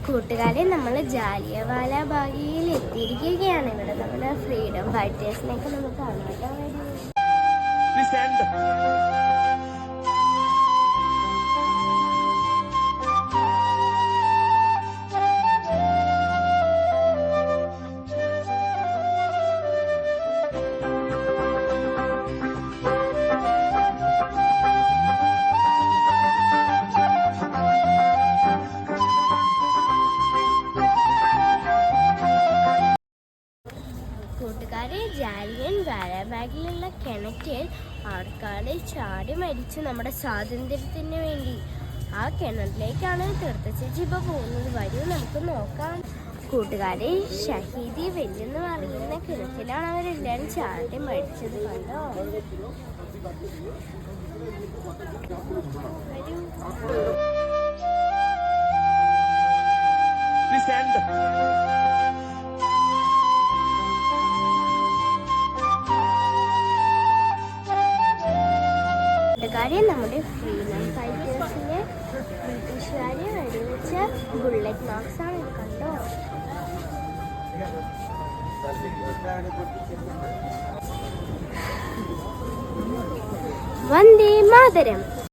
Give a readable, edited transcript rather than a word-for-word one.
കൂട്ടുകാരെ, നമ്മൾ ജാലിയൻവാല ബാഗിൽ എത്തിയിരിക്കുകയാണ്. ഇവിടെ നമ്മുടെ ഫ്രീഡം ഫൈറ്റേഴ്സിനെയൊക്കെ നമുക്ക് കാണാൻ വേണ്ടി. കൂട്ടുകാരെ, ജാലിയൻവാല ബാഗിലുള്ള കിണറ്റിൽ ആൾക്കാർ ചാടി മരിച്ചു നമ്മുടെ സ്വാതന്ത്ര്യത്തിന് വേണ്ടി. ആ കിണറ്റിലേക്കാണ് തീർത്ഥ ചേച്ചി ഇപ്പോൾ പോകുന്നത്. വരൂ, നമുക്ക് നോക്കാം. കൂട്ടുകാരെ, ഷഹീദി വെല്ലെന്ന് പറയുന്ന കിണറ്റിലാണ് അവരെല്ലാവരും ചാടി മരിച്ചത്. കണ്ടോ? കൂട്ടുകാരെ, നമ്മുടെ ഫ്രീഡം ഫൈറ്റേഴ്സിനെ ബ്രിട്ടീഷുകാരെ വെടിവെച്ച ബുള്ളറ്റ് മാർക്സ് ആണ്. കണ്ടോ? വന്ദേ മാതരം.